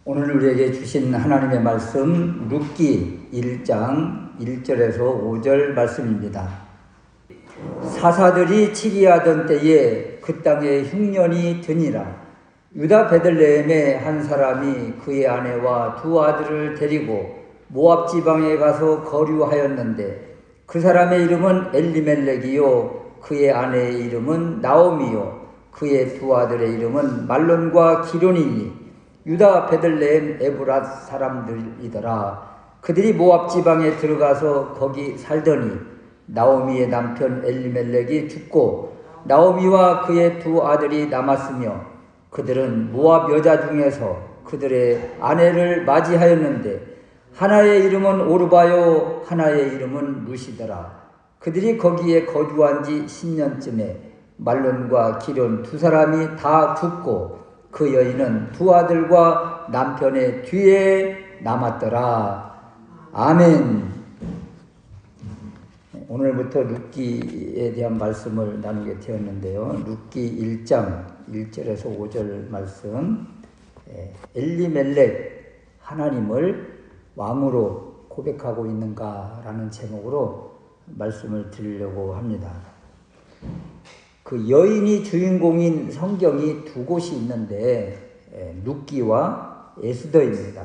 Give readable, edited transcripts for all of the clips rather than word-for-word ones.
오늘 우리에게 주신 하나님의 말씀 룻기 1장 1절에서 5절 말씀입니다. 사사들이 치리하던 때에 그 땅에 흉년이 드니라. 유다 베들레헴의 한 사람이 그의 아내와 두 아들을 데리고 모압 지방에 가서 거류하였는데 그 사람의 이름은 엘리멜렉이요 그의 아내의 이름은 나오미요 그의 두 아들의 이름은 말론과 기론이니 유다 베들레헴 에브랏 사람들이더라. 그들이 모압 지방에 들어가서 거기 살더니 나오미의 남편 엘리멜렉이 죽고 나오미와 그의 두 아들이 남았으며 그들은 모압 여자 중에서 그들의 아내를 맞이하였는데 하나의 이름은 오르바요 하나의 이름은 루시더라. 그들이 거기에 거주한 지 10년쯤에 말론과 기론 두 사람이 다 죽고 그 여인은 두 아들과 남편의 뒤에 남았더라. 아멘. 오늘부터 룻기에 대한 말씀을 나누게 되었는데요. 룻기 1장 1절에서 5절 말씀, 엘리멜렉 하나님을 왕으로 고백하고 있는가라는 제목으로 말씀을 드리려고 합니다. 그 여인이 주인공인 성경이 두 곳이 있는데 룻기와 에스더입니다.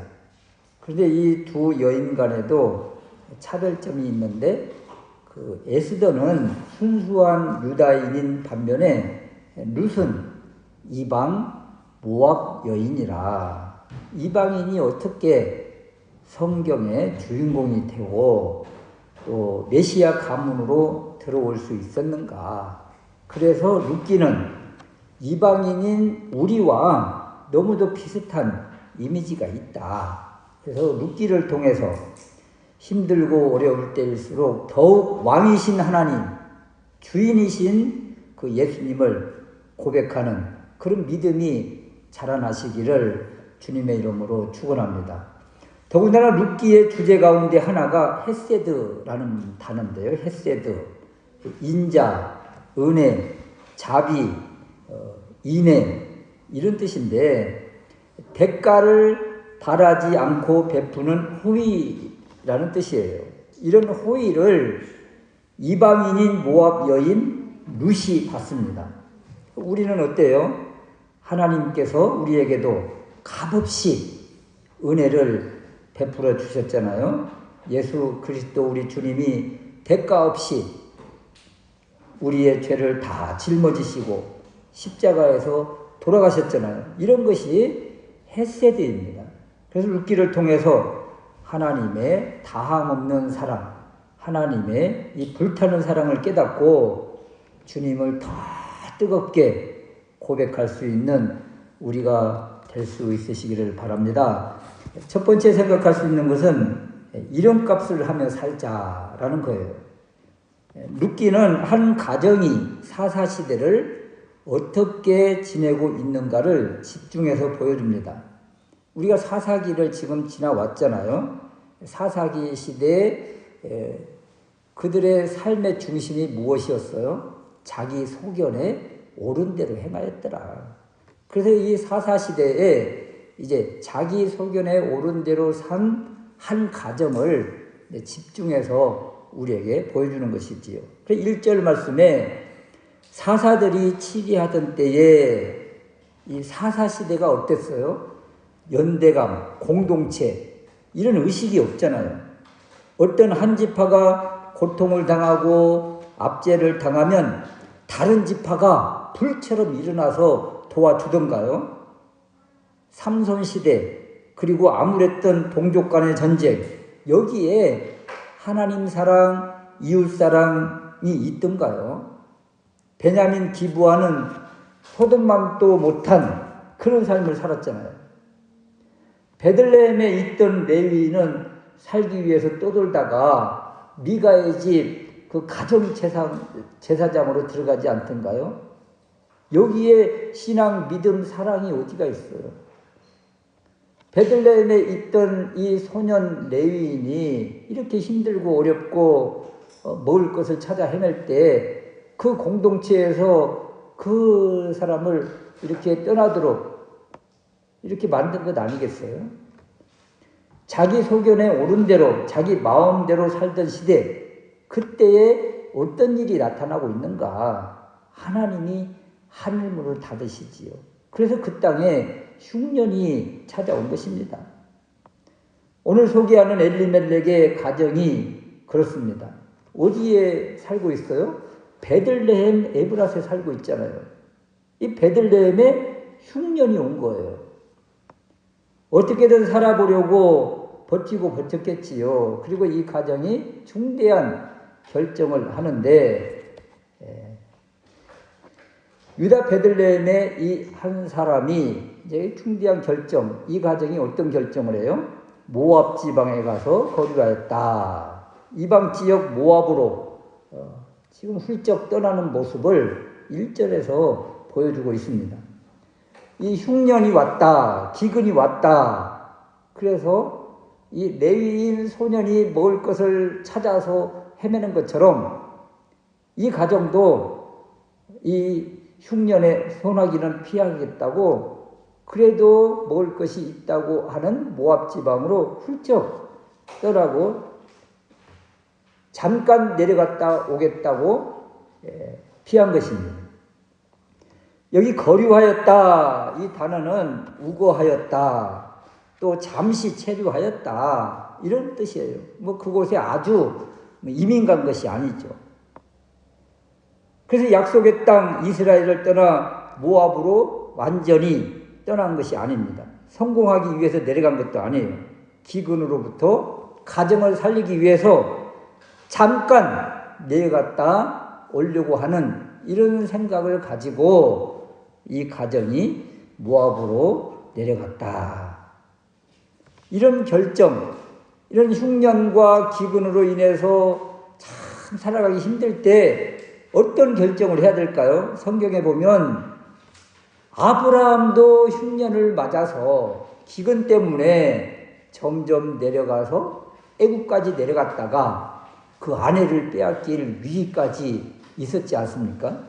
그런데 이 두 여인 간에도 차별점이 있는데 그 에스더는 순수한 유다인인 반면에 룻은 이방 모압 여인이라. 이방인이 어떻게 성경의 주인공이 되고 또 메시아 가문으로 들어올 수 있었는가. 그래서 룻기는 이방인인 우리와 너무도 비슷한 이미지가 있다. 그래서 룻기를 통해서 힘들고 어려울 때일수록 더욱 왕이신 하나님, 주인이신 그 예수님을 고백하는 그런 믿음이 자라나시기를 주님의 이름으로 축원합니다. 더군다나 룻기의 주제 가운데 하나가 헤세드라는 단어인데요. 헤세드, 인자, 은혜, 자비, 인애 이런 뜻인데 대가를 바라지 않고 베푸는 호의라는 뜻이에요. 이런 호의를 이방인인 모압 여인 룻이 받습니다. 우리는 어때요? 하나님께서 우리에게도 값없이 은혜를 베풀어 주셨잖아요. 예수 그리스도 우리 주님이 대가 없이 우리의 죄를 다 짊어지시고 십자가에서 돌아가셨잖아요. 이런 것이 헤세드입니다. 그래서 룻기를 통해서 하나님의 다함없는 사랑, 하나님의 이 불타는 사랑을 깨닫고 주님을 더 뜨겁게 고백할 수 있는 우리가 될 수 있으시기를 바랍니다. 첫 번째 생각할 수 있는 것은 이름값을 하며 살자라는 거예요. 룻기는 한 가정이 사사시대를 어떻게 지내고 있는가를 집중해서 보여줍니다. 우리가 사사기를 지금 지나왔잖아요. 사사기 시대에 그들의 삶의 중심이 무엇이었어요? 자기 소견에 옳은 대로 행하였더라. 그래서 이 사사시대에 이제 자기 소견에 옳은 대로 산 한 가정을 집중해서 우리에게 보여주는 것이지요. 1절 말씀에 사사들이 치리하던 때에 이 사사시대가 어땠어요? 연대감, 공동체 이런 의식이 없잖아요. 어떤 한 지파가 고통을 당하고 압제를 당하면 다른 지파가 불처럼 일어나서 도와주던가요? 삼손시대 그리고 암울했던 동족 간의 전쟁 여기에 하나님 사랑, 이웃 사랑이 있던가요? 베냐민 기브아는 소돔만도 못한 그런 삶을 살았잖아요. 베들레헴에 있던 레위인은 살기 위해서 떠돌다가 미가의 집 그 가정 제사장으로 들어가지 않던가요? 여기에 신앙, 믿음, 사랑이 어디가 있어요? 베들레헴에 있던 이 소년 레위인이 이렇게 힘들고 어렵고 먹을 것을 찾아 헤맬 때 그 공동체에서 그 사람을 이렇게 떠나도록 이렇게 만든 것 아니겠어요? 자기 소견에 옳은 대로 자기 마음대로 살던 시대, 그때에 어떤 일이 나타나고 있는가? 하나님이 하늘문을 닫으시지요. 그래서 그 땅에 흉년이 찾아온 것입니다. 오늘 소개하는 엘리멜렉의 가정이 그렇습니다. 어디에 살고 있어요? 베들레헴 에브라스에 살고 있잖아요. 이 베들레헴에 흉년이 온 거예요. 어떻게든 살아보려고 버티고 버텼겠지요. 그리고 이 가정이 중대한 결정을 하는데, 유다 베들레헴의 이 한 사람이 이제 중대한 결정, 이 가정이 어떤 결정을 해요? 모압 지방에 가서 거류하였다. 이방 지역 모압으로 지금 훌쩍 떠나는 모습을 1절에서 보여주고 있습니다. 이 흉년이 왔다, 기근이 왔다. 그래서 이 레위인 소년이 먹을 것을 찾아서 헤매는 것처럼 이 가정도 이 흉년의 소나기는 피하겠다고, 그래도 먹을 것이 있다고 하는 모압 지방으로 훌쩍 떠나고 잠깐 내려갔다 오겠다고 피한 것입니다. 여기 거류하였다, 이 단어는 우거하였다, 또 잠시 체류하였다, 이런 뜻이에요. 그곳에 아주 이민 간 것이 아니죠. 그래서 약속의 땅 이스라엘을 떠나 모압으로 완전히 떠난 것이 아닙니다. 성공하기 위해서 내려간 것도 아니에요. 기근으로부터 가정을 살리기 위해서 잠깐 내려갔다 오려고 하는 이런 생각을 가지고 이 가정이 모압으로 내려갔다. 이런 결정, 이런 흉년과 기근으로 인해서 참 살아가기 힘들 때 어떤 결정을 해야 될까요? 성경에 보면 아브라함도 흉년을 맞아서 기근 때문에 점점 내려가서 애굽까지 내려갔다가 그 아내를 빼앗길 위기까지 있었지 않습니까?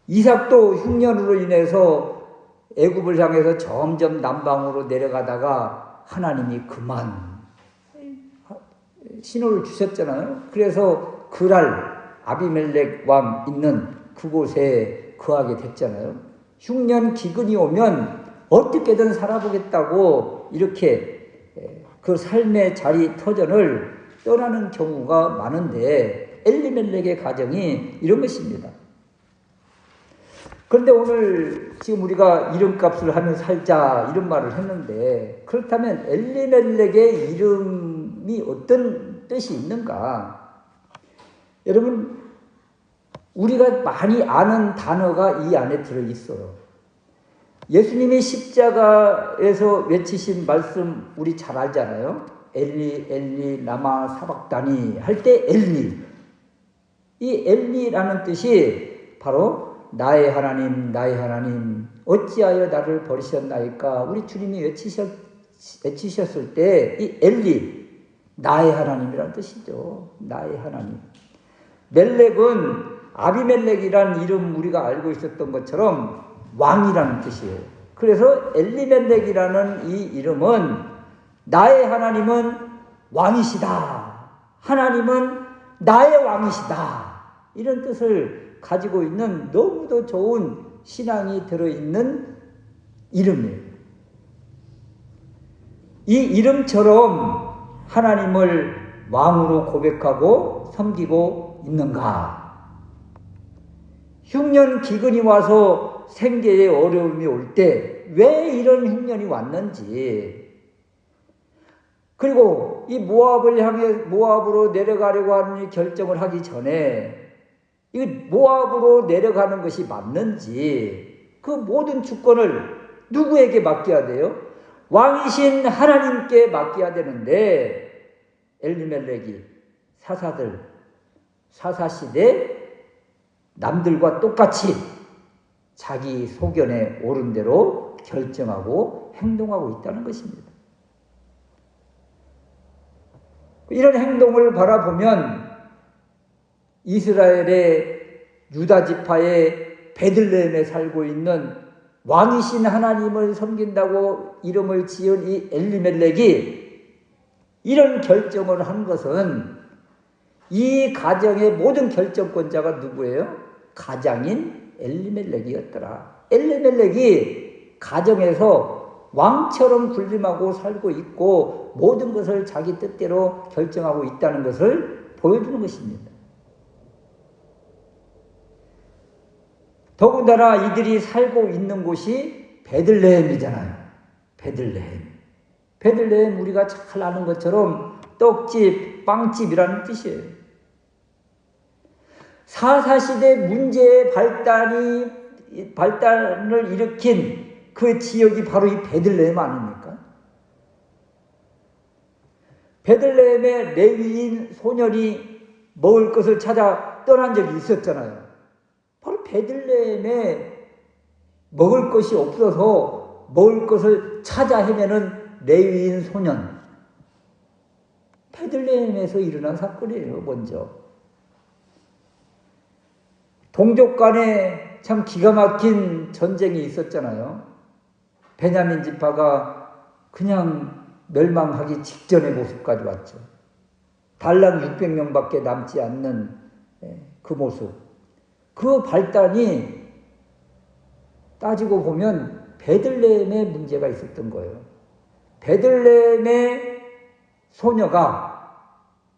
이삭도 흉년으로 인해서 애굽을 향해서 점점 남방으로 내려가다가 하나님이 그만 신호를 주셨잖아요. 그래서 그랄 아비멜렉 왕 있는 그곳에 거하게 됐잖아요. 흉년 기근이 오면 어떻게든 살아보겠다고 이렇게 그 삶의 자리 터전을 떠나는 경우가 많은데 엘리멜렉의 가정이 이런 것입니다. 그런데 오늘 지금 우리가 이름값을 하며 살자 이런 말을 했는데, 그렇다면 엘리멜렉의 이름이 어떤 뜻이 있는가? 여러분, 우리가 많이 아는 단어가 이 안에 들어있어요. 예수님이 십자가에서 외치신 말씀 우리 잘 알잖아요. 엘리 엘리 라마 사박다니 할 때 엘리, 이 엘리라는 뜻이 바로 나의 하나님 나의 하나님 어찌하여 나를 버리셨나이까. 우리 주님이 외치셨을 때 이 엘리, 나의 하나님이라는 뜻이죠. 나의 하나님. 멜렉은 아비멜렉이라는 이름 우리가 알고 있었던 것처럼 왕이라는 뜻이에요. 그래서 엘리멜렉이라는 이 이름은 나의 하나님은 왕이시다, 하나님은 나의 왕이시다, 이런 뜻을 가지고 있는 너무도 좋은 신앙이 들어있는 이름이에요. 이 이름처럼 하나님을 왕으로 고백하고 섬기고 있는가? 흉년 기근이 와서 생계에 어려움이 올 때 왜 이런 흉년이 왔는지, 그리고 이 모압을 향해 모압으로 내려가려고 하는 결정을 하기 전에 이 모압으로 내려가는 것이 맞는지, 그 모든 주권을 누구에게 맡겨야 돼요? 왕이신 하나님께 맡겨야 되는데 엘리멜렉이 사사시대 남들과 똑같이 자기 소견에 옳은 대로 결정하고 행동하고 있다는 것입니다. 이런 행동을 바라보면 이스라엘의 유다 지파의 베들레헴에 살고 있는 왕이신 하나님을 섬긴다고 이름을 지은 이 엘리멜렉이 이런 결정을 한 것은 이 가정의 모든 결정권자가 누구예요? 가장인 엘리멜렉이었더라. 엘리멜렉이 가정에서 왕처럼 군림하고 살고 있고 모든 것을 자기 뜻대로 결정하고 있다는 것을 보여주는 것입니다. 더군다나 이들이 살고 있는 곳이 베들레헴이잖아요. 베들레헴 우리가 잘 아는 것처럼 떡집, 빵집이라는 뜻이에요. 사사시대 문제의 발단을 일으킨 그 지역이 바로 이 베들레헴 아닙니까? 베들레헴의 레위인 소년이 먹을 것을 찾아 떠난 적이 있었잖아요. 바로 베들레헴에 먹을 것이 없어서 먹을 것을 찾아 헤매는 레위인 소년. 베들레헴에서 일어난 사건이에요, 먼저. 동족 간에 참 기가 막힌 전쟁이 있었잖아요. 베냐민 지파가 그냥 멸망하기 직전의 모습까지 왔죠. 달랑 600명밖에 남지 않는 그 모습. 그 발단이 따지고 보면 베들레헴에 문제가 있었던 거예요. 베들레헴의 소녀가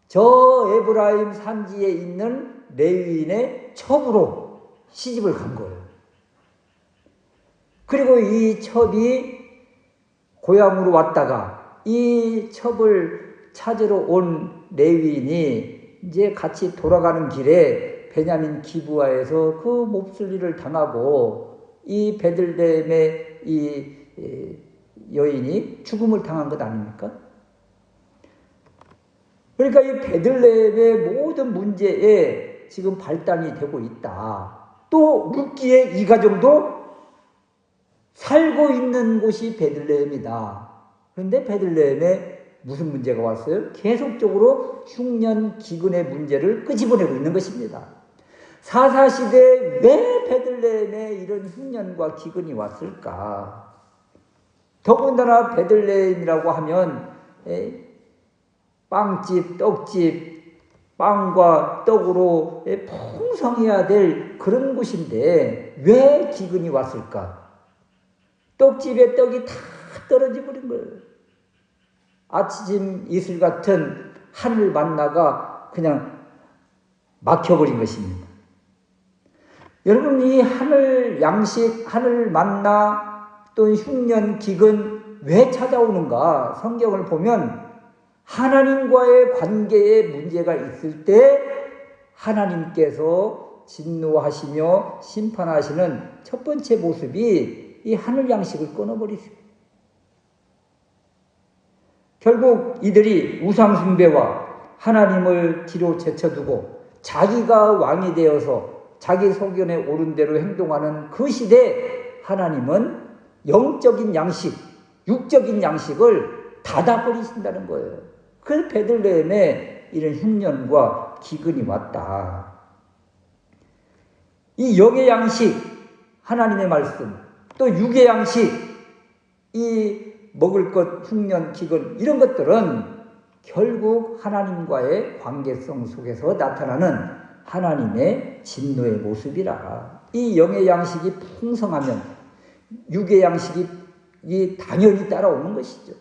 저 에브라임 산지에 있는 레위인의 첩으로 시집을 간 거예요. 그리고 이 첩이 고향으로 왔다가 이 첩을 찾으러 온 레위인이 이제 같이 돌아가는 길에 베냐민 기브아에서 그 몹쓸 일을 당하고 이 베들레헴의 이 여인이 죽음을 당한 것 아닙니까? 그러니까 이 베들레헴의 모든 문제에 지금 발단이 되고 있다. 또 룻기의 이 가정도 살고 있는 곳이 베들레헴이다. 그런데 베들레헴에 무슨 문제가 왔어요? 계속적으로 흉년 기근의 문제를 끄집어내고 있는 것입니다. 사사시대에 왜 베들레헴에 이런 흉년과 기근이 왔을까? 더군다나 베들레헴이라고 하면 빵집, 떡집, 빵과 떡으로 풍성해야 될 그런 곳인데 왜 기근이 왔을까? 떡집에 떡이 다 떨어져 버린 거예요. 아침 이슬 같은 하늘 만나가 그냥 막혀버린 것입니다. 여러분, 이 하늘 양식, 하늘 만나 또는 흉년, 기근 왜 찾아오는가? 성경을 보면 하나님과의 관계에 문제가 있을 때 하나님께서 진노하시며 심판하시는 첫 번째 모습이 이 하늘 양식을 끊어버리세요. 결국 이들이 우상숭배와 하나님을 뒤로 제쳐두고 자기가 왕이 되어서 자기 소견에 옳은 대로 행동하는 그 시대에 하나님은 영적인 양식, 육적인 양식을 닫아버리신다는 거예요. 그래서 베들레헴에 이런 흉년과 기근이 왔다. 이 영의 양식, 하나님의 말씀, 또 육의 양식, 이 먹을 것, 흉년, 기근 이런 것들은 결국 하나님과의 관계성 속에서 나타나는 하나님의 진노의 모습이라. 이 영의 양식이 풍성하면 육의 양식이 당연히 따라오는 것이죠.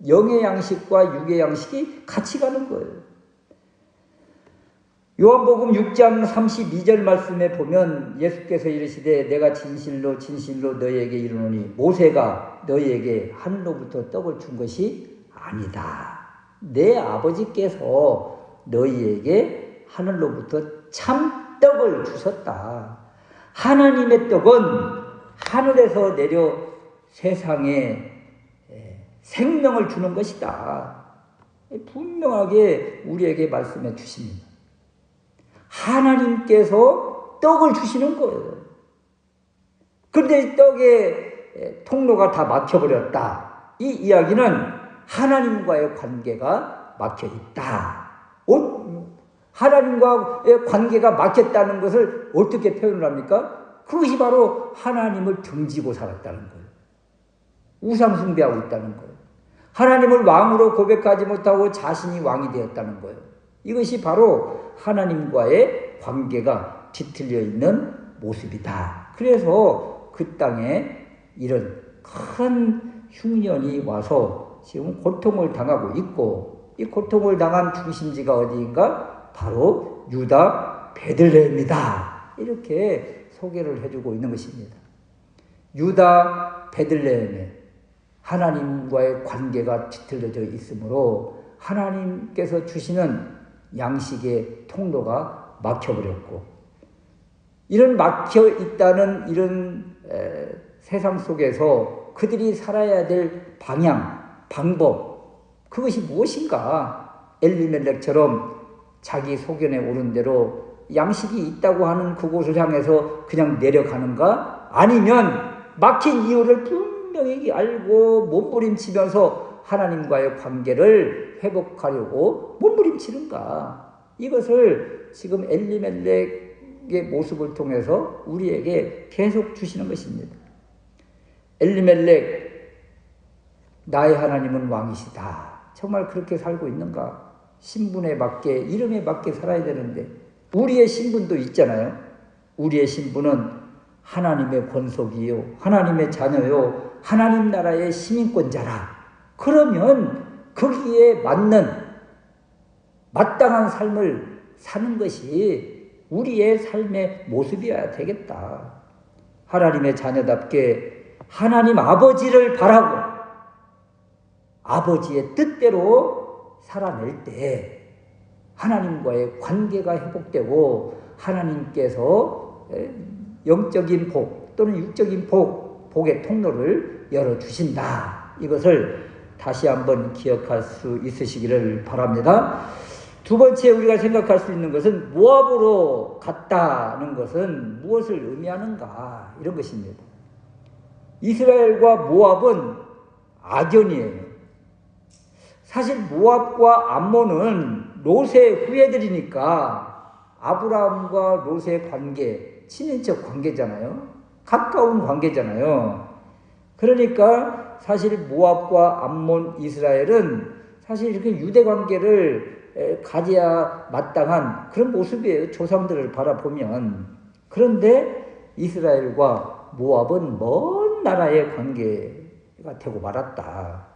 영의 양식과 육의 양식이 같이 가는 거예요. 요한복음 6장 32절 말씀에 보면 예수께서 이르시되 내가 진실로 진실로 너희에게 이르노니 모세가 너희에게 하늘로부터 떡을 준 것이 아니다. 내 아버지께서 너희에게 하늘로부터 참 떡을 주셨다. 하나님의 떡은 하늘에서 내려 세상에 생명을 주는 것이다. 분명하게 우리에게 말씀해 주십니다. 하나님께서 떡을 주시는 거예요. 그런데 떡의 통로가 다 막혀버렸다. 이 이야기는 하나님과의 관계가 막혀있다. 하나님과의 관계가 막혔다는 것을 어떻게 표현을 합니까? 그것이 바로 하나님을 등지고 살았다는 거예요. 우상 숭배하고 있다는 거예요. 하나님을 왕으로 고백하지 못하고 자신이 왕이 되었다는 거예요. 이것이 바로 하나님과의 관계가 뒤틀려 있는 모습이다. 그래서 그 땅에 이런 큰 흉년이 와서 지금 고통을 당하고 있고, 이 고통을 당한 중심지가 어디인가? 바로 유다 베들레헴이다. 이렇게 소개를 해주고 있는 것입니다. 유다 베들레헴에 하나님과의 관계가 뒤틀려져 있으므로 하나님께서 주시는 양식의 통로가 막혀버렸고, 이런 막혀 있다는 이런 세상 속에서 그들이 살아야 될 방향, 방법, 그것이 무엇인가? 엘리멜렉처럼 자기 소견에 오른 대로 양식이 있다고 하는 그곳을 향해서 그냥 내려가는가? 아니면 막힌 이유를 분명히 알고 몸부림치면서 하나님과의 관계를 회복하려고 몸부림치는가? 이것을 지금 엘리멜렉의 모습을 통해서 우리에게 계속 주시는 것입니다. 엘리멜렉, 나의 하나님은 왕이시다. 정말 그렇게 살고 있는가? 신분에 맞게, 이름에 맞게 살아야 되는데, 우리의 신분도 있잖아요. 우리의 신분은 하나님의 권속이요, 하나님의 자녀요, 하나님 나라의 시민권자라. 그러면 거기에 맞는 마땅한 삶을 사는 것이 우리의 삶의 모습이어야 되겠다. 하나님의 자녀답게 하나님 아버지를 바라고 아버지의 뜻대로 살아낼 때 하나님과의 관계가 회복되고 하나님께서 영적인 복 또는 육적인 복의 통로를 열어주신다. 이것을 다시 한번 기억할 수 있으시기를 바랍니다. 두 번째 우리가 생각할 수 있는 것은 모압으로 갔다는 것은 무엇을 의미하는가? 이런 것입니다. 이스라엘과 모압은 악연이에요. 사실 모압과 암몬은 롯의 후예들이니까 아브라함과 롯의 관계, 친인척 관계잖아요. 가까운 관계잖아요. 그러니까 사실 모압과 암몬, 이스라엘은 사실 이렇게 유대 관계를 가져야 마땅한 그런 모습이에요. 조상들을 바라보면. 그런데 이스라엘과 모압은 먼 나라의 관계가 되고 말았다.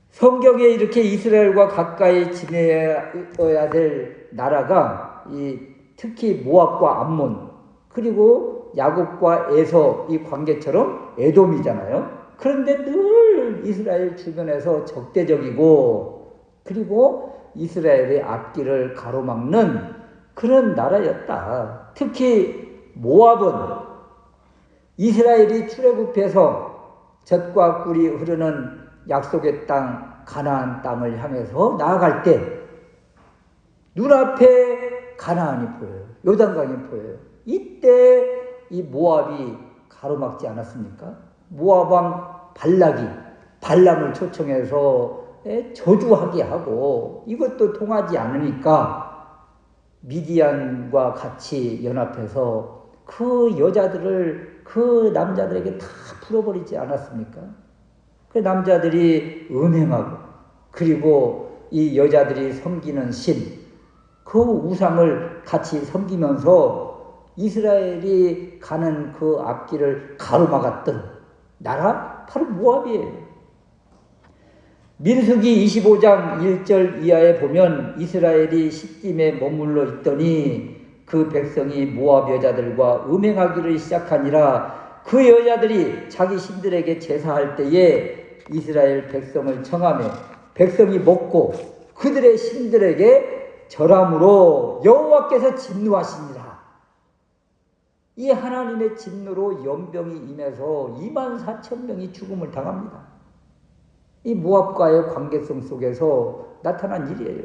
성경에 이렇게 이스라엘과 가까이 지내야 될 나라가 특히 모압과 암몬, 그리고 야곱과 에서 이 관계처럼 에돔이잖아요. 그런데 늘 이스라엘 주변에서 적대적이고, 그리고 이스라엘의 앞길을 가로막는 그런 나라였다. 특히 모압은 이스라엘이 출애굽해서 젖과 꿀이 흐르는 약속의 땅 가나안 땅을 향해서 나아갈 때 눈앞에 가나안이 보여요. 요단강이 보여요. 이때 이 모압이 가로막지 않았습니까? 모압 왕 발락이 발람을 초청해서 저주하게 하고 이것도 통하지 않으니까 미디안과 같이 연합해서 그 여자들을 그 남자들에게 다 풀어버리지 않았습니까? 그 남자들이 음행하고 그리고 이 여자들이 섬기는 신, 그 우상을 같이 섬기면서 이스라엘이 가는 그 앞길을 가로막았던 나라 바로 모압이에요. 민수기 25장 1절 이하에 보면 이스라엘이 시딤에 머물러 있더니 그 백성이 모압 여자들과 음행하기를 시작하니라. 그 여자들이 자기 신들에게 제사할 때에 이스라엘 백성을 청하며 백성이 먹고 그들의 신들에게 절함으로 여호와께서 진노하시니라. 이 하나님의 진노로 연병이 임해서 24,000명이 죽음을 당합니다. 이 모압과의 관계성 속에서 나타난 일이에요.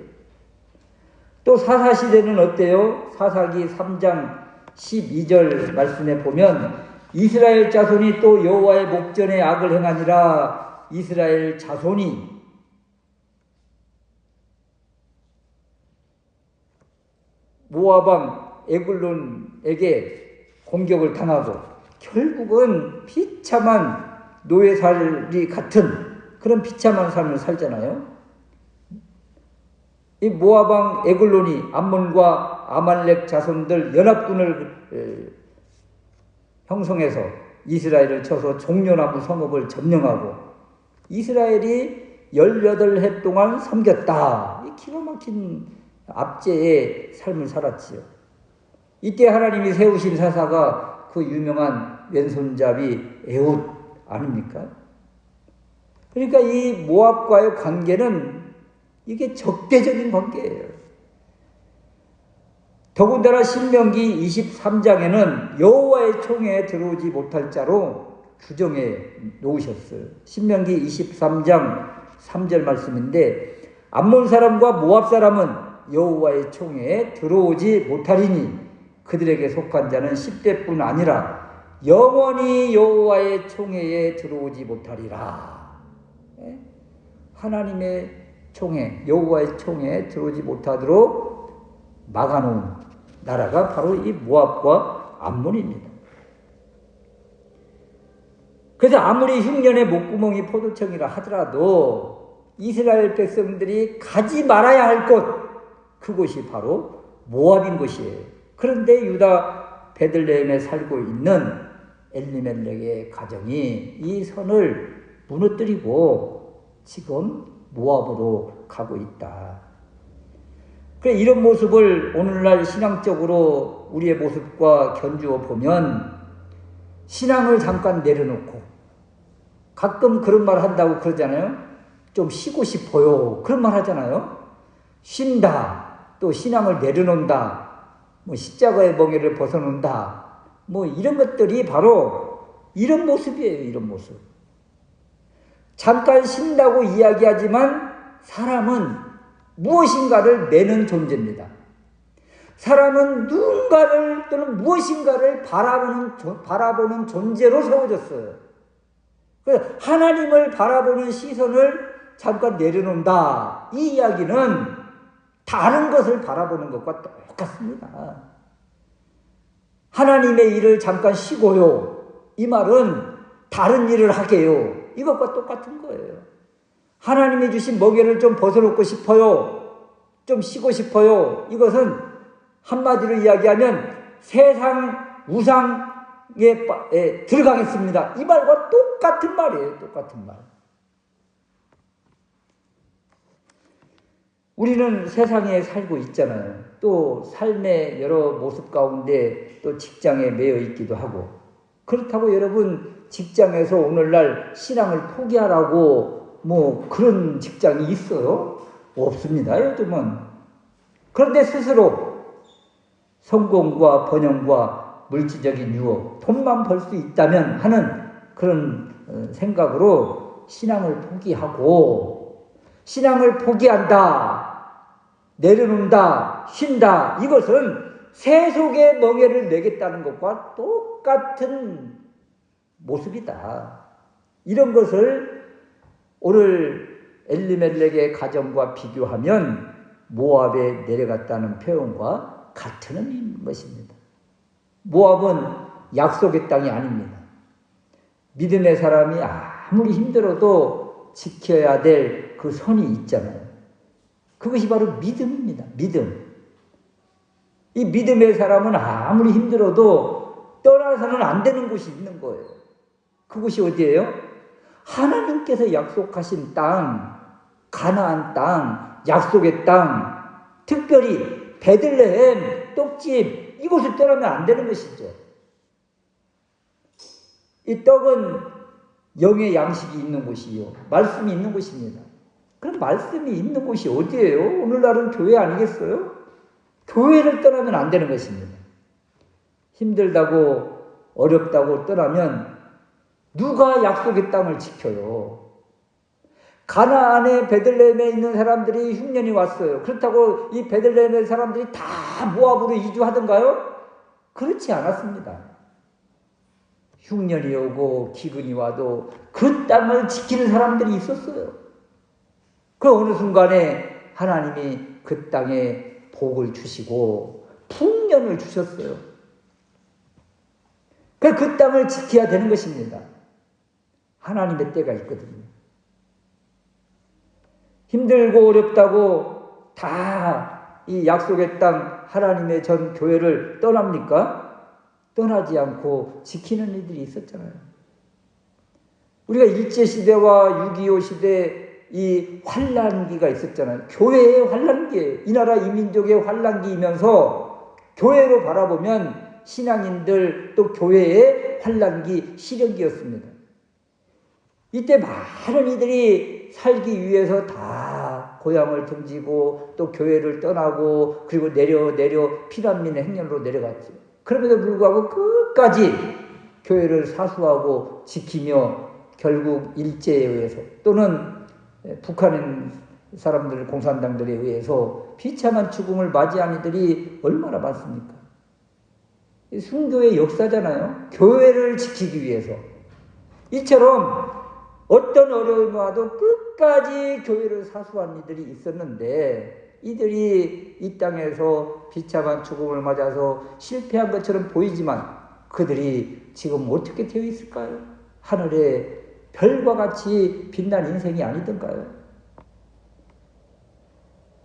또 사사시대는 어때요? 사사기 3장 12절 말씀에 보면 이스라엘 자손이 또 여호와의 목전에 악을 행하니라. 이스라엘 자손이 모압 왕 에글론에게 공격을 당하고 결국은 비참한 노예살이 같은 그런 비참한 삶을 살잖아요. 이 모압왕 에글론이 암몬과 아말렉 자손들 연합군을 형성해서 이스라엘을 쳐서 종려나무 성읍을 점령하고 이스라엘이 18해 동안 섬겼다. 이 기가 막힌 압제의 삶을 살았지요. 이때 하나님이 세우신 사사가 그 유명한 왼손잡이 에훗 아닙니까? 그러니까 이 모압과의 관계는 이게 적대적인 관계예요. 더군다나 신명기 23장에는 여호와의 총회에 들어오지 못할 자로 규정해 놓으셨어요. 신명기 23장 3절 말씀인데 암몬 사람과 모압 사람은 여호와의 총회에 들어오지 못하리니 그들에게 속한 자는 10대뿐 아니라 영원히 여호와의 총회에 들어오지 못하리라. 하나님의 총회, 여호와의 총회에 들어오지 못하도록 막아놓은 나라가 바로 이 모압과 암몬입니다. 그래서 아무리 흉년의 목구멍이 포도청이라 하더라도 이스라엘 백성들이 가지 말아야 할 곳, 그곳이 바로 모압인 것이에요. 그런데 유다 베들레헴에 살고 있는 엘리멜렉의 가정이 이 선을 무너뜨리고 지금 모압으로 가고 있다. 그래 이런 모습을 오늘날 신앙적으로 우리의 모습과 견주어 보면 신앙을 잠깐 내려놓고 가끔 그런 말 한다고 그러잖아요. 좀 쉬고 싶어요. 그런 말 하잖아요. 쉰다. 또 신앙을 내려놓는다. 뭐 십자가의 멍에를 벗어놓는다. 뭐 이런 것들이 바로 이런 모습이에요. 이런 모습. 잠깐 쉰다고 이야기하지만 사람은 무엇인가를 내는 존재입니다. 사람은 누군가를 또는 무엇인가를 바라보는 존재로 세워졌어요. 그래서 하나님을 바라보는 시선을 잠깐 내려놓는다. 이 이야기는 다른 것을 바라보는 것과 똑같습니다. 하나님의 일을 잠깐 쉬고요. 이 말은 다른 일을 하게요. 이것과 똑같은 거예요. 하나님이 주신 먹이를 좀 벗어놓고 싶어요. 좀 쉬고 싶어요. 이것은 한마디로 이야기하면 세상 우상에 들어가겠습니다. 이 말과 똑같은 말이에요. 똑같은 말. 우리는 세상에 살고 있잖아요. 또 삶의 여러 모습 가운데 또 직장에 매여 있기도 하고 그렇다고 여러분 직장에서 오늘날 신앙을 포기하라고 뭐 그런 직장이 있어요? 없습니다. 요즘은. 그런데 스스로 성공과 번영과 물질적인 유혹, 돈만 벌 수 있다면 하는 그런 생각으로 신앙을 포기하고 신앙을 포기한다, 내려놓는다, 쉰다. 이것은 세속의 멍에를 내겠다는 것과 똑같은 모습이다. 이런 것을 오늘 엘리멜렉의 가정과 비교하면 모압에 내려갔다는 표현과 같은 것입니다. 모압은 약속의 땅이 아닙니다. 믿음의 사람이 아무리 힘들어도 지켜야 될 그 선이 있잖아요. 그것이 바로 믿음입니다. 믿음. 이 믿음의 사람은 아무리 힘들어도 떠나서는 안 되는 곳이 있는 거예요. 그곳이 어디예요? 하나님께서 약속하신 땅, 가나안 땅, 약속의 땅, 특별히 베들레헴, 떡집, 이곳을 떠나면 안 되는 것이죠. 이 떡은 영의 양식이 있는 곳이요. 말씀이 있는 곳입니다. 그럼 말씀이 있는 곳이 어디예요? 오늘날은 교회 아니겠어요? 교회를 떠나면 안 되는 것입니다. 힘들다고 어렵다고 떠나면 누가 약속의 땅을 지켜요? 가나안의 베들레헴에 있는 사람들이 흉년이 왔어요. 그렇다고 이 베들레헴의 사람들이 다 모압으로 이주하던가요? 그렇지 않았습니다. 흉년이 오고 기근이 와도 그 땅을 지키는 사람들이 있었어요. 그 어느 순간에 하나님이 그 땅에 복을 주시고 풍년을 주셨어요. 그 땅을 지켜야 되는 것입니다. 하나님의 때가 있거든요. 힘들고 어렵다고 다 이 약속의 땅 하나님의 전 교회를 떠납니까? 떠나지 않고 지키는 이들이 있었잖아요. 우리가 일제시대와 6.25 시대 이 환란기가 있었잖아요. 교회의 환란기, 이 나라 이민족의 환란기이면서 교회로 바라보면 신앙인들 또 교회의 환란기, 시련기였습니다. 이때 많은 이들이 살기 위해서 다 고향을 등지고 또 교회를 떠나고 그리고 내려 피난민의 행렬로 내려갔죠. 그럼에도 불구하고 끝까지 교회를 사수하고 지키며 결국 일제에 의해서 또는 북한 사람들, 공산당들에 의해서 비참한 죽음을 맞이한 이들이 얼마나 많습니까? 순교의 역사잖아요. 교회를 지키기 위해서. 이처럼 어떤 어려움이 와도 끝까지 교회를 사수한 이들이 있었는데 이들이 이 땅에서 비참한 죽음을 맞아서 실패한 것처럼 보이지만 그들이 지금 어떻게 되어 있을까요? 하늘의 별과 같이 빛난 인생이 아니던가요?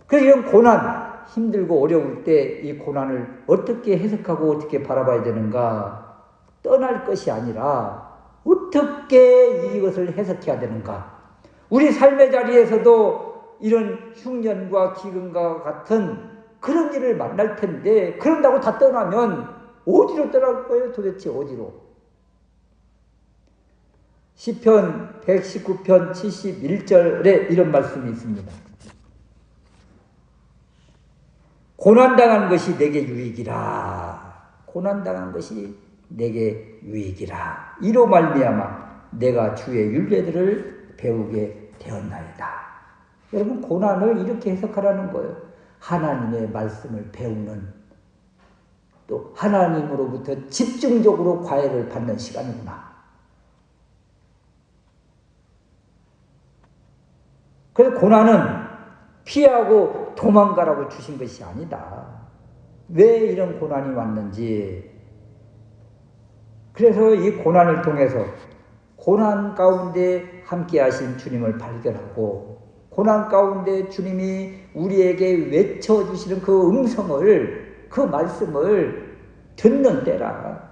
그래서 이런 고난, 힘들고 어려울 때 이 고난을 어떻게 해석하고 어떻게 바라봐야 되는가? 떠날 것이 아니라 어떻게 이것을 해석해야 되는가? 우리 삶의 자리에서도 이런 흉년과 기근과 같은 그런 일을 만날 텐데 그런다고 다 떠나면 어디로 떠날 거예요? 도대체 어디로? 시편 119편 71절에 이런 말씀이 있습니다. 고난당한 것이 내게 유익이라. 고난당한 것이 내게 유익이라. 이로 말미암아 내가 주의 율례들을 배우게 되었나이다. 여러분, 고난을 이렇게 해석하라는 거예요. 하나님의 말씀을 배우는, 또 하나님으로부터 집중적으로 과외를 받는 시간이구나. 그래서 고난은 피하고 도망가라고 주신 것이 아니다. 왜 이런 고난이 왔는지, 그래서 이 고난을 통해서 고난 가운데 함께 하신 주님을 발견하고 고난 가운데 주님이 우리에게 외쳐주시는 그 음성을, 그 말씀을 듣는 때라.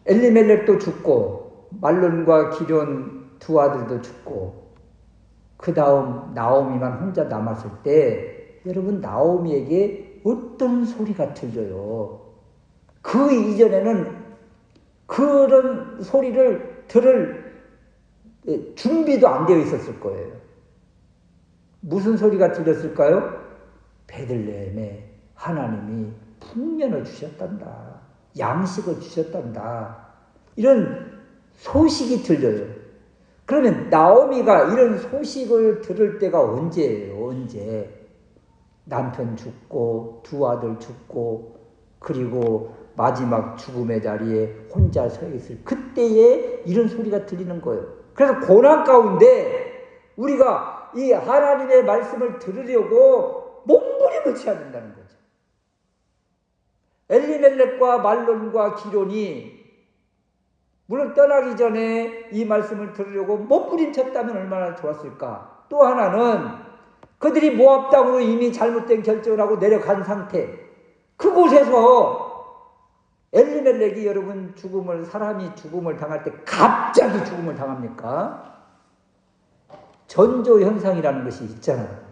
엘리멜렉도 죽고 말론과 기럨 두 아들도 죽고 그 다음 나오미만 혼자 남았을 때 여러분, 나오미에게 어떤 소리가 들려요? 그 이전에는 그런 소리를 들을 준비도 안 되어 있었을 거예요. 무슨 소리가 들렸을까요? 베들레헴에 하나님이 풍년을 주셨단다. 양식을 주셨단다. 이런 소식이 들려요. 그러면 나오미가 이런 소식을 들을 때가 언제예요? 언제? 남편 죽고 두 아들 죽고 그리고 마지막 죽음의 자리에 혼자 서 있을 그때에 이런 소리가 들리는 거예요. 그래서 고난 가운데 우리가 이 하나님의 말씀을 들으려고 몸부림을 쳐야 된다는 거죠. 엘리멜렉과 말론과 기럨이 물론 떠나기 전에 이 말씀을 들으려고 몸부림쳤다면 얼마나 좋았을까. 또 하나는 그들이 모압 땅으로 이미 잘못된 결정을 하고 내려간 상태, 그곳에서 엘리멜렉이 여러분 사람이 죽음을 당할 때 갑자기 죽음을 당합니까? 전조현상이라는 것이 있잖아요.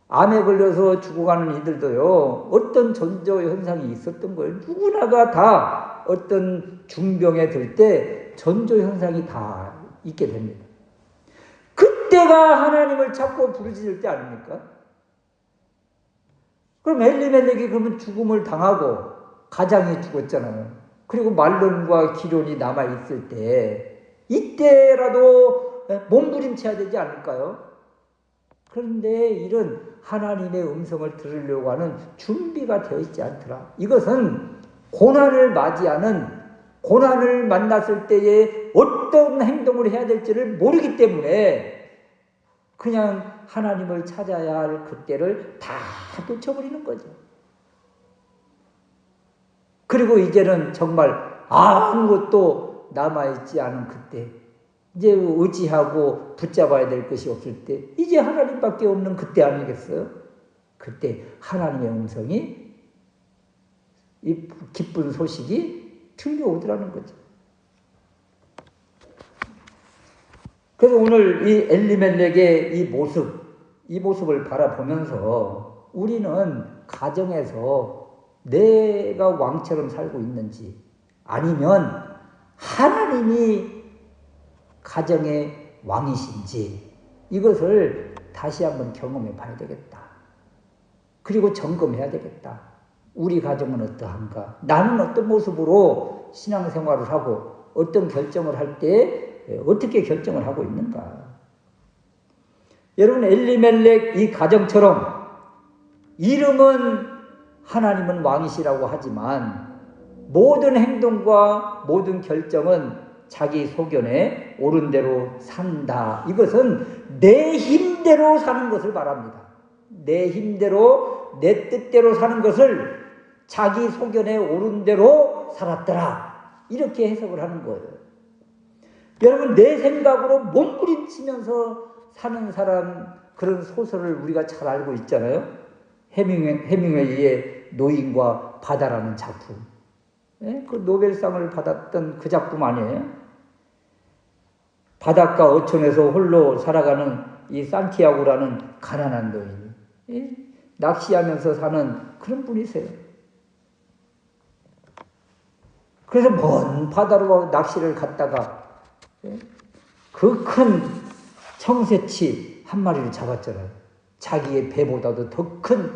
암에 걸려서 죽어가는 이들도요, 어떤 전조현상이 있었던 거예요. 누구나가 다 어떤 중병에 들 때 전조현상이 다 있게 됩니다. 그때가 하나님을 찾고 부르짖을 때 아닙니까? 그럼 엘리멜렉이 그러면 죽음을 당하고 가장이 죽었잖아요. 그리고 말론과 기럨이 남아있을 때 이때라도 몸부림쳐야 되지 않을까요? 그런데 이런 하나님의 음성을 들으려고 하는 준비가 되어 있지 않더라. 이것은 고난을 맞이하는, 고난을 만났을 때에 어떤 행동을 해야 될지를 모르기 때문에 그냥 하나님을 찾아야 할 그때를 다 놓쳐버리는 거죠. 그리고 이제는 정말 아무것도 남아있지 않은 그때, 이제 의지하고 붙잡아야 될 것이 없을 때, 이제 하나님밖에 없는 그때 아니겠어요? 그때 하나님의 음성이, 이 기쁜 소식이 들려오더라는 거죠. 그래서 오늘 이 엘리멜렉의 이 모습을 바라보면서 우리는 가정에서 내가 왕처럼 살고 있는지, 아니면 하나님이 가정의 왕이신지, 이것을 다시 한번 경험해 봐야 되겠다. 그리고 점검해야 되겠다. 우리 가정은 어떠한가? 나는 어떤 모습으로 신앙생활을 하고 어떤 결정을 할 때 어떻게 결정을 하고 있는가? 여러분, 엘리멜렉 이 가정처럼 이름은 하나님은 왕이시라고 하지만 모든 행동과 모든 결정은 자기 소견에 옳은 대로 산다. 이것은 내 힘대로 사는 것을 말합니다. 내 힘대로, 내 뜻대로 사는 것을 자기 소견에 옳은 대로 살았더라. 이렇게 해석을 하는 거예요. 여러분, 내 생각으로 몸부림치면서 사는 사람, 그런 소설을 우리가 잘 알고 있잖아요. 해밍웨이의 노인과 바다라는 작품. 그 노벨상을 받았던 그 작품 아니에요? 바닷가 어촌에서 홀로 살아가는 이 산티아고라는 가난한 노인, 낚시하면서 사는 그런 분이세요. 그래서 먼 바다로 낚시를 갔다가 그 큰 청새치 한 마리를 잡았잖아요. 자기의 배보다도 더 큰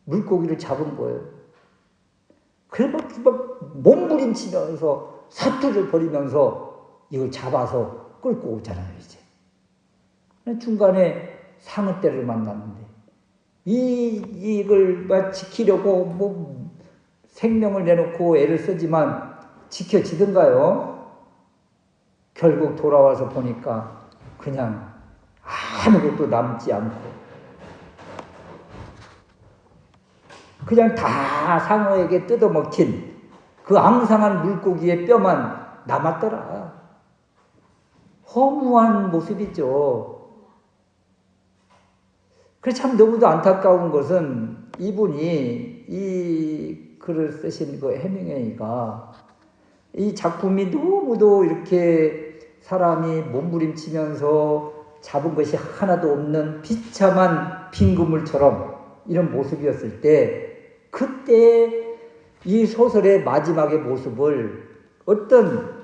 물고기를 잡은 거예요. 그래서 막 몸부림치면서 사투를 벌이면서 이걸 잡아서 끌고 오잖아요, 이제. 중간에 상어떼를 만났는데, 이걸 막 지키려고 뭐 생명을 내놓고 애를 쓰지만 지켜지던가요? 결국 돌아와서 보니까 그냥 아무것도 남지 않고 그냥 다 상어에게 뜯어먹힌 그 앙상한 물고기의 뼈만 남았더라. 허무한 모습이죠. 그래서 참 너무도 안타까운 것은 이분이 이 글을 쓰신 그 해밍웨이가 이 작품이 너무도 이렇게 사람이 몸부림치면서 잡은 것이 하나도 없는 비참한 빈그물처럼 이런 모습이었을 때, 그때 이 소설의 마지막의 모습을 어떤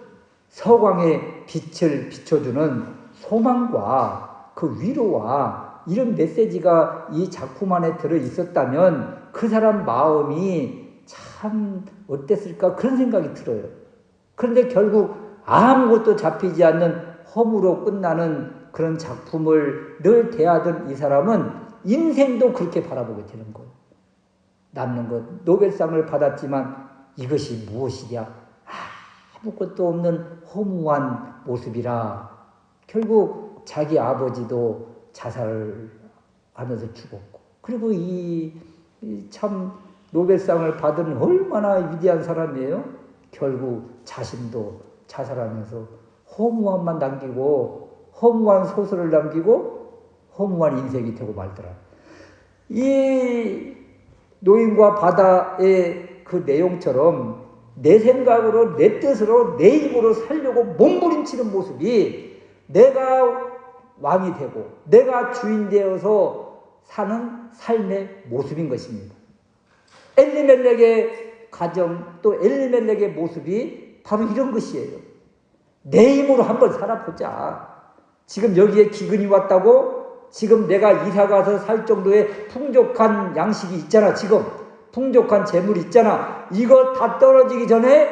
서광의 빛을 비춰주는 소망과 그 위로와 이런 메시지가 이 작품 안에 들어있었다면 그 사람 마음이 참 어땠을까, 그런 생각이 들어요. 그런데 결국 아무것도 잡히지 않는 허무로 끝나는 그런 작품을 늘 대하던 이 사람은 인생도 그렇게 바라보게 되는 거예요. 남는 것, 노벨상을 받았지만 이것이 무엇이냐? 아무것도 없는 허무한 모습이라 결국 자기 아버지도 자살을 하면서 죽었고, 그리고 이 참 노벨상을 받은 얼마나 위대한 사람이에요? 결국 자신도 자살하면서 허무함만 남기고, 허무한 소설을 남기고 허무한 인생이 되고 말더라. 이 노인과 바다의 그 내용처럼 내 생각으로, 내 뜻으로, 내 힘으로 살려고 몸부림치는 모습이 내가 왕이 되고 내가 주인 되어서 사는 삶의 모습인 것입니다. 엘리멜렉의 가정, 또 엘리멜렉의 모습이 바로 이런 것이에요. 내 힘으로 한번 살아보자. 지금 여기에 기근이 왔다고 지금 내가 이사가서 살 정도의 풍족한 양식이 있잖아. 지금 풍족한 재물이 있잖아. 이거 다 떨어지기 전에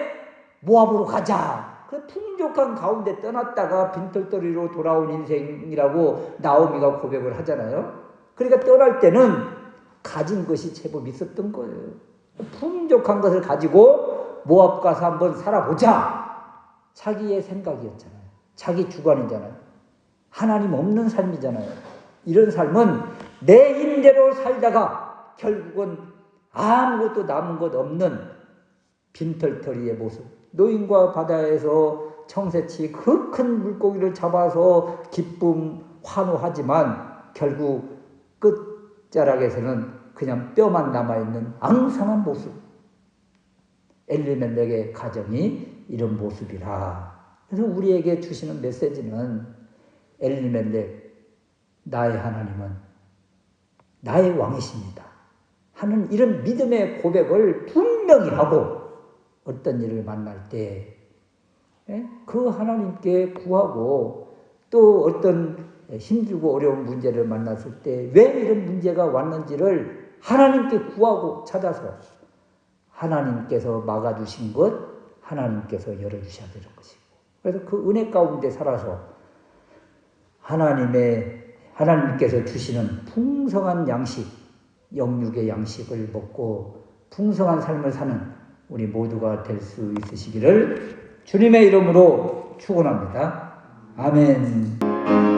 모압으로 가자. 그 풍족한 가운데 떠났다가 빈털터리로 돌아온 인생이라고 나오미가 고백을 하잖아요. 그러니까 떠날 때는 가진 것이 제법 있었던 거예요. 풍족한 것을 가지고 모압 가서 한번 살아보자. 자기의 생각이었잖아요. 자기 주관이잖아요. 하나님 없는 삶이잖아요. 이런 삶은 내 힘대로 살다가 결국은 아무것도 남은 것 없는 빈털터리의 모습, 노인과 바다에서 청새치 그 큰 물고기를 잡아서 기쁨 환호하지만 결국 끝자락에서는 그냥 뼈만 남아있는 앙상한 모습. 엘리멜렉의 가정이 이런 모습이라. 그래서 우리에게 주시는 메시지는 엘리멜렉, 나의 하나님은 나의 왕이십니다 하는 이런 믿음의 고백을 분명히 하고, 어떤 일을 만날 때 그 하나님께 구하고, 또 어떤 힘들고 어려운 문제를 만났을 때 왜 이런 문제가 왔는지를 하나님께 구하고 찾아서 하나님께서 막아주신 것, 하나님께서 열어주셔야 되는 것이고, 그래서 그 은혜 가운데 살아서 하나님께서 주시는 풍성한 양식, 영육의 양식을 먹고 풍성한 삶을 사는 우리 모두가 될 수 있으시기를 주님의 이름으로 축원합니다. 아멘.